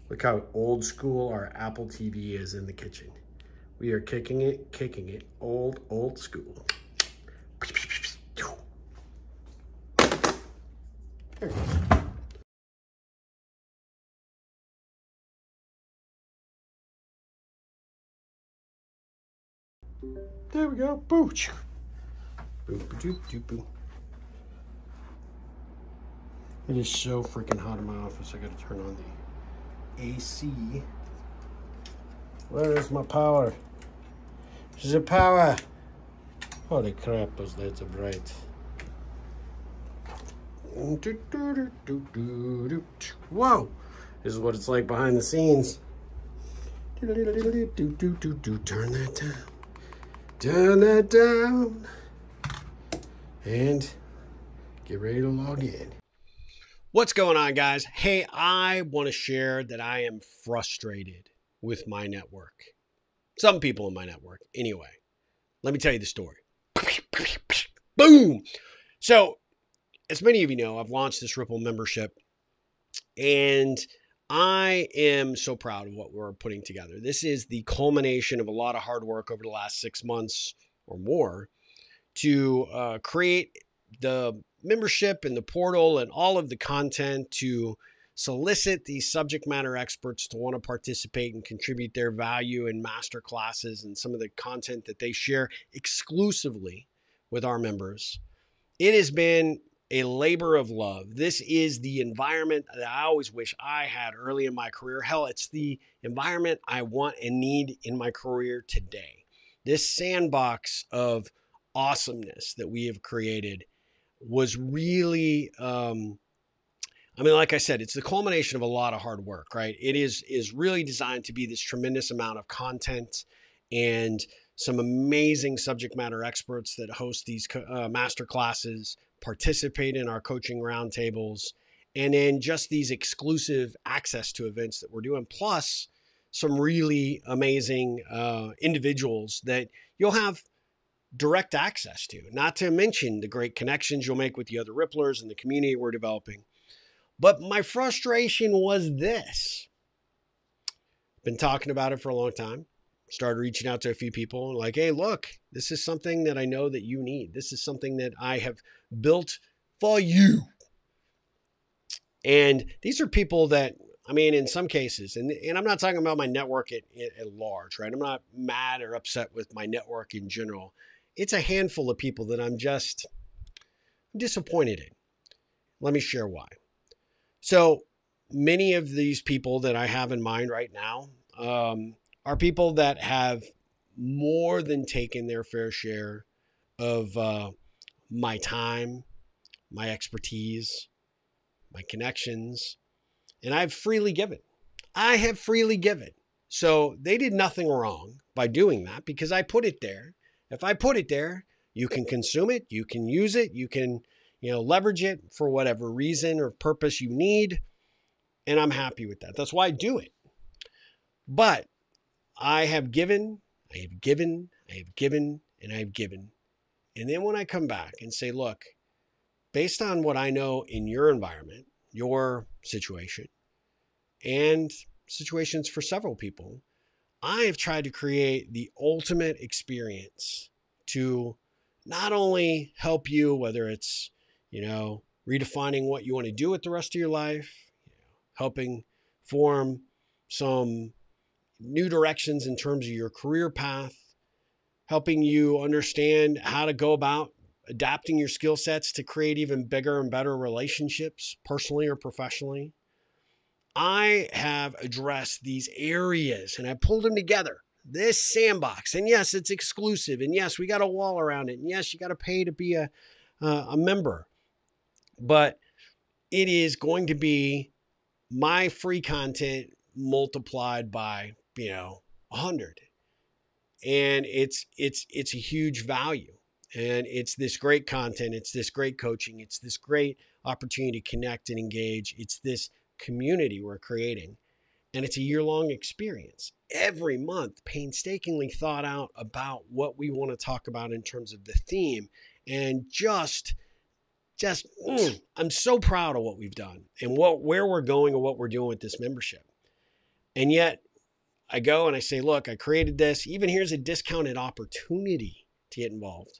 Look how old school our Apple TV is in the kitchen. We are kicking it, old school. There it goes. There we go. Boo. Boo, boo, boo, boo. It is so freaking hot in my office. I gotta turn on the AC. Where is my power? There's a power. Holy crap, those lights are bright. Whoa! This is what it's like behind the scenes. Turn that down. Turn that down. And get ready to log in. What's going on, guys? Hey, I want to share that I am frustrated with my network. Some people in my network. Anyway, let me tell you the story. Boom! So, as many of you know, I've launched this Ripple membership, and I am so proud of what we're putting together. This is the culmination of a lot of hard work over the last 6 months or more to create the membership and the portal and all of the content to solicit these subject matter experts to want to participate and contribute their value in master classes and some of the content that they share exclusively with our members. It has been a labor of love. This is the environment that I always wish I had early in my career. Hell, it's the environment I want and need in my career today. This sandbox of awesomeness that we have created was really, like I said, it's the culmination of a lot of hard work, right? It is really designed to be this tremendous amount of content and some amazing subject matter experts that host these master classes, participate in our coaching roundtables, and then just these exclusive access to events that we're doing, plus some really amazing individuals that you'll have direct access to, not to mention the great connections you'll make with the other Ripplers and the community we're developing. But my frustration was this. Been talking about it for a long time. Started reaching out to a few people like, hey, look, this is something that I know that you need. This is something that I have built for you. And these are people that, in some cases, and I'm not talking about my network at large, right? I'm not mad or upset with my network in general. It's a handful of people that I'm disappointed in. Let me share why. So many of these people that I have in mind right now are people that have more than taken their fair share of my time, my expertise, my connections, and I've freely given. I have freely given. So they did nothing wrong by doing that because I put it there. If I put it there, you can consume it, you can use it, you can, leverage it for whatever reason or purpose you need. And I'm happy with that. That's why I do it. But I have given, I have given, I have given, and I have given. And then when I come back and say, look, based on what I know in your environment, your situation, and situations for several people, I have tried to create the ultimate experience to not only help you, whether it's, redefining what you want to do with the rest of your life, helping form some new directions in terms of your career path, helping you understand how to go about adapting your skill sets to create even bigger and better relationships, personally or professionally. I have addressed these areas and I pulled them together. This sandbox, and yes, it's exclusive, and yes, we got a wall around it, and yes, you got to pay to be a member, but it is going to be my free content multiplied by 100, and it's a huge value, and it's this great content, it's this great coaching, it's this great opportunity to connect and engage, it's this community we're creating. And it's a year-long experience. Every month, painstakingly thought out about what we want to talk about in terms of the theme. And I'm so proud of what we've done and where we're going and what we're doing with this membership. And yet I go and I say, look, I created this. Even here's a discounted opportunity to get involved.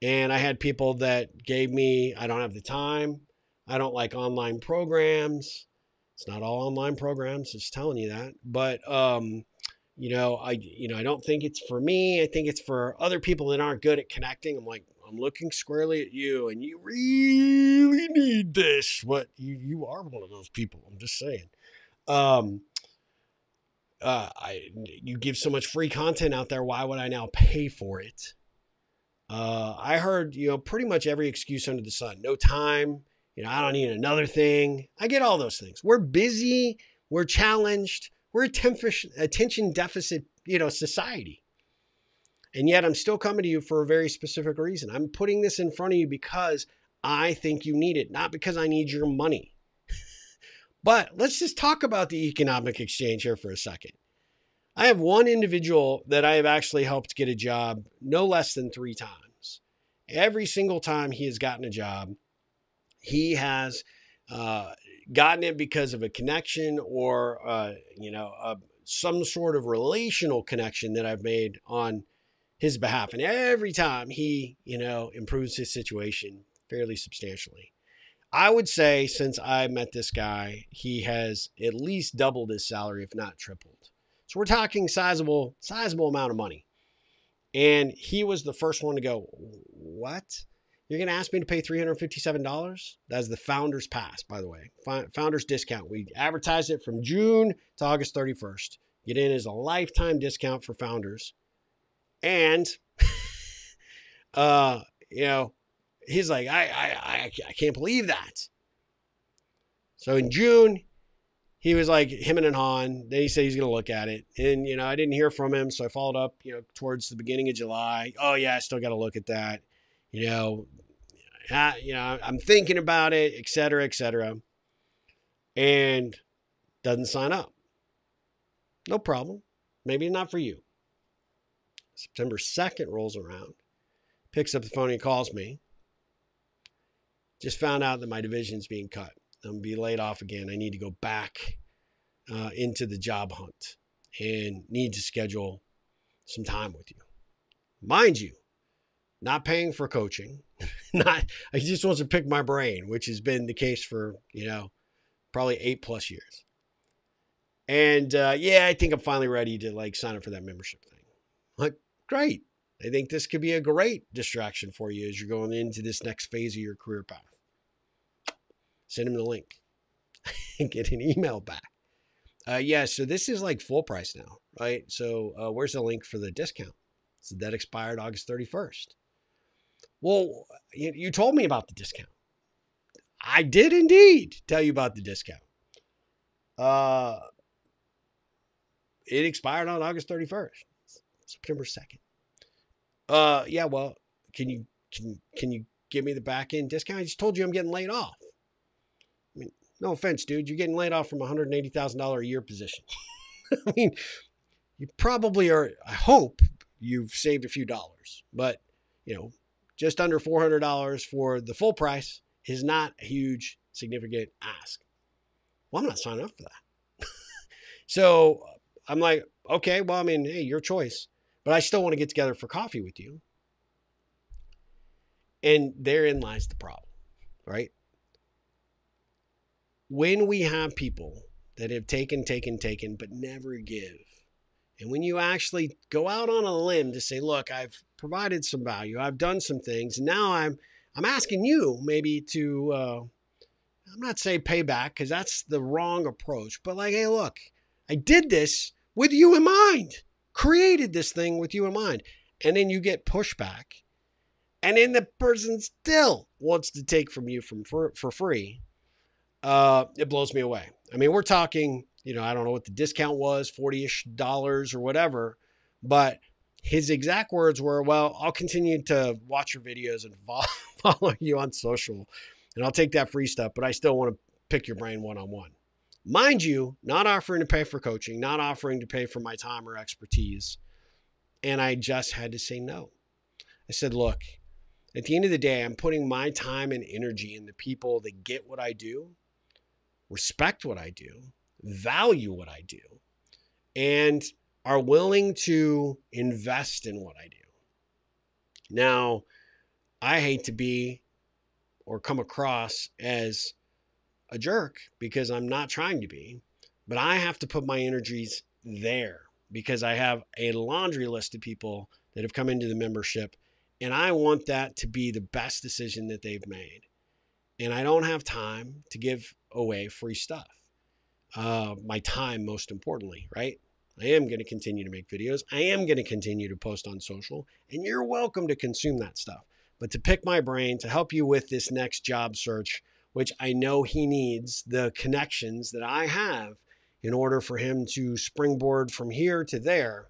And I had people that gave me, I don't have the time. I don't like online programs. It's not all online programs, just telling you that. But I don't think it's for me. I think it's for other people that aren't good at connecting. I'm like, I'm looking squarely at you, and you really need this. What you are one of those people. I'm just saying. You give so much free content out there. Why would I now pay for it? I heard, pretty much every excuse under the sun. No time. I don't need another thing. I get all those things. We're busy. We're challenged. We're attention deficit, society. And yet I'm still coming to you for a very specific reason. I'm putting this in front of you because I think you need it, not because I need your money. But let's just talk about the economic exchange here for a second. I have one individual that I have actually helped get a job no less than 3 times. Every single time he has gotten a job, he has gotten it because of a connection or, some sort of relational connection that I've made on his behalf. And every time he, improves his situation fairly substantially. I would say since I met this guy, he has at least doubled his salary, if not tripled. So we're talking sizable amount of money. And he was the first one to go, what? You're going to ask me to pay $357? That's the Founders Pass, by the way. Founders discount. We advertised it from June to August 31st. Get in as a lifetime discount for founders. And, he's like, I can't believe that. So in June, he was like hemming and hawing. Then he said he's going to look at it. And, I didn't hear from him. So I followed up, towards the beginning of July. Oh, yeah, I still got to look at that. I'm thinking about it, et cetera, and doesn't sign up. No problem. Maybe not for you. September 2nd rolls around, picks up the phone and calls me. Just found out that my division's being cut. I'm going to be laid off again. I need to go back into the job hunt and need to schedule some time with you. Mind you, not paying for coaching. He just wants to pick my brain, which has been the case for, probably 8+ years. And I think I'm finally ready to sign up for that membership thing. Like, great. I think this could be a great distraction for you as you're going into this next phase of your career path. Send him the link and get an email back. So this is like full price now, right? So where's the link for the discount? So that expired August 31st. Well, you told me about the discount. I did indeed tell you about the discount. It expired on August 31st, September 2nd. Well, can you give me the back end discount? I just told you I'm getting laid off. I mean, no offense, dude. You're getting laid off from a $180,000 a year position. I mean, you probably are. I hope you've saved a few dollars, but just under $400 for the full price is not a huge, significant ask. Well, I'm not signing up for that. So I'm like, okay, well, hey, your choice, but I still want to get together for coffee with you. And therein lies the problem, right? When we have people that have taken, but never give, and when you actually go out on a limb to say, look, I've provided some value, I've done some things, and now I'm asking you maybe to, I'm not saying pay back because that's the wrong approach, but hey, look, I did this with you in mind, created this thing with you in mind. And then you get pushback, and then the person still wants to take from you for free. It blows me away. We're talking, I don't know what the discount was, $40-ish or whatever, but his exact words were, well, I'll continue to watch your videos and follow you on social, and I'll take that free stuff, but I still want to pick your brain one-on-one. Mind you, not offering to pay for coaching, not offering to pay for my time or expertise. And I just had to say no. I said, look, at the end of the day, I'm putting my time and energy in the people that get what I do, respect what I do, value what I do and are willing to invest in what I do. Now, I hate to be or come across as a jerk because I'm not trying to be, but I have to put my energies there because I have a laundry list of people that have come into the membership, and I want that to be the best decision that they've made. And I don't have time to give away free stuff. My time, most importantly, right? I am going to continue to make videos. I am going to continue to post on social, and you're welcome to consume that stuff. But to pick my brain, to help you with this next job search, which I know he needs the connections that I have in order for him to springboard from here to there,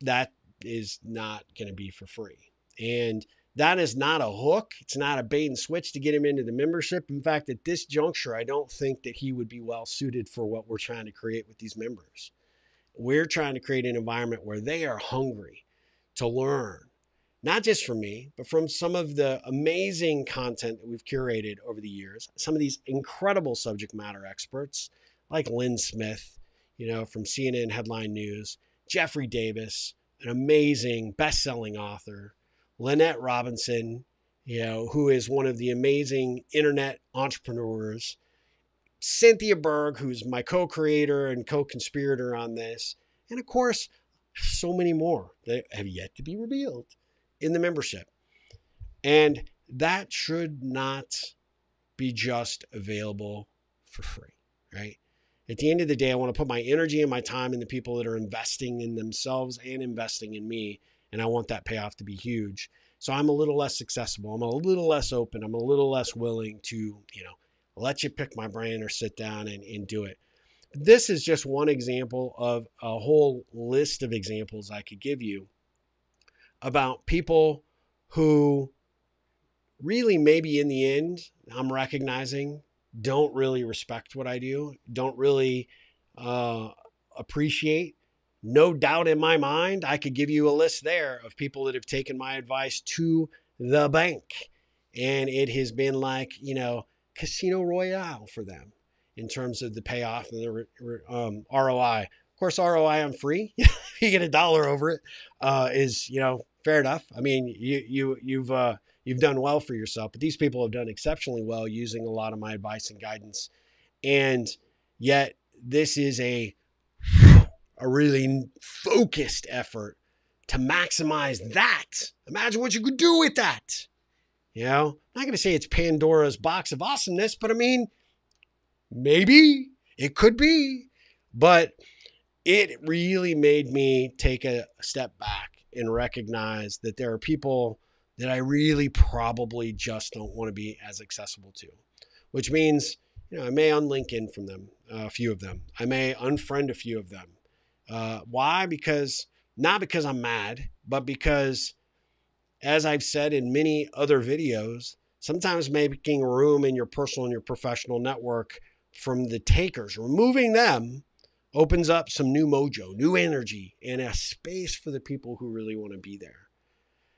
that is not going to be for free. And that is not a hook. It's not a bait and switch to get him into the membership. In fact, at this juncture, I don't think that he would be well suited for what we're trying to create with these members. We're trying to create an environment where they are hungry to learn, not just from me, but from some of the amazing content that we've curated over the years. Some of these incredible subject matter experts like Lynn Smith, from CNN Headline News, Jeffrey Davis, an amazing best-selling author, Lynette Robinson, who is one of the amazing internet entrepreneurs, Cynthia Berg, who's my co-creator and co-conspirator on this, and of course, so many more that have yet to be revealed in the membership. And that should not be just available for free, right? At the end of the day, I want to put my energy and my time in the people that are investing in themselves and investing in me. And I want that payoff to be huge. So I'm a little less accessible. I'm a little less open. I'm a little less willing to, let you pick my brain or sit down and do it. This is just one example of a whole list of examples I could give you about people who really, maybe in the end, I'm recognizing don't really respect what I do, don't really appreciate. No doubt in my mind, I could give you a list there of people that have taken my advice to the bank. And it has been like, Casino Royale for them in terms of the payoff and the ROI. Of course, ROI on free, you get $1 over it, is, fair enough. I mean, you've done well for yourself, but these people have done exceptionally well using a lot of my advice and guidance. And yet this is a really focused effort to maximize that. Imagine what you could do with that. I'm not going to say it's Pandora's box of awesomeness, but I mean, maybe it could be, but it really made me take a step back and recognize that there are people that I really probably just don't want to be as accessible to, which means, I may unlink in from them, a few of them. I may unfriend a few of them. Why? Not because I'm mad, but because, as I've said in many other videos, sometimes making room in your personal and your professional network from the takers, removing them, opens up some new mojo, new energy, and a space for the people who really want to be there.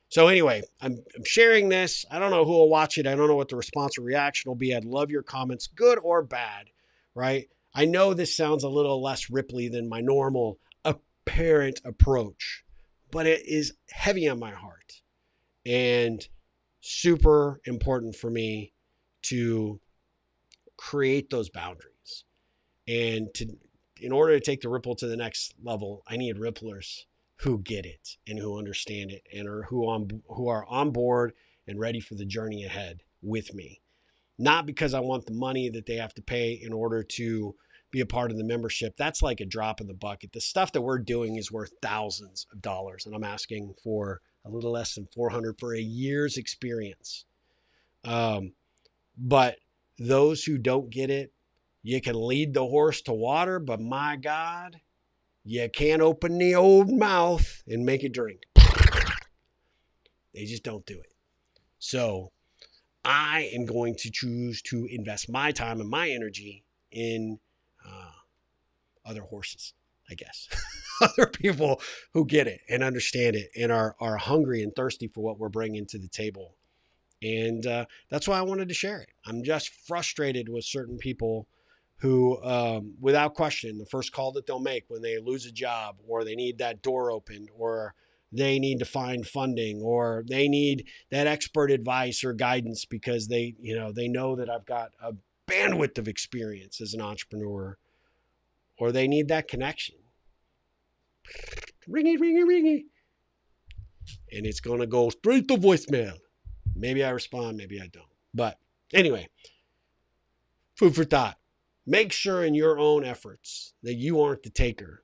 So anyway, I'm sharing this. I don't know who will watch it. I don't know what the response or reaction will be. I'd love your comments, good or bad, right? I know this sounds a little less Ripley than my normal apparent approach, but it is heavy on my heart and super important for me to create those boundaries. And in order to take the ripple to the next level, I need ripplers who get it and who understand it and who are on board and ready for the journey ahead with me. Not because I want the money that they have to pay in order to be a part of the membership. That's like a drop in the bucket. The stuff that we're doing is worth thousands of dollars, and I'm asking for a little less than $400 for a year's experience. But those who don't get it, you can lead the horse to water, but my God, you can't open the old mouth and make it drink. They just don't do it. So I am going to choose to invest my time and my energy in other horses, I guess. Other people who get it and understand it and are hungry and thirsty for what we're bringing to the table. And that's why I wanted to share it. I'm just frustrated with certain people who, without question, the first call that they'll make when they lose a job, or they need that door opened, or they need to find funding, or they need that expert advice or guidance because they know that I've got a bandwidth of experience as an entrepreneur, or they need that connection. Ringy, ringy, ringy. And it's going to go straight to voicemail. Maybe I respond, maybe I don't. But anyway, food for thought. Make sure in your own efforts that you aren't the taker,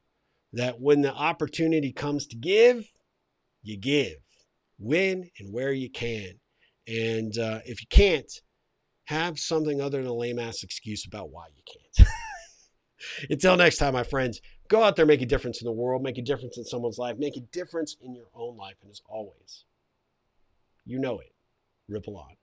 that when the opportunity comes to give, you give. When and where you can. And if you can't, have something other than a lame-ass excuse about why you can't. Until next time, my friends, go out there, make a difference in the world, make a difference in someone's life, make a difference in your own life. And as always, you know it, ripple on.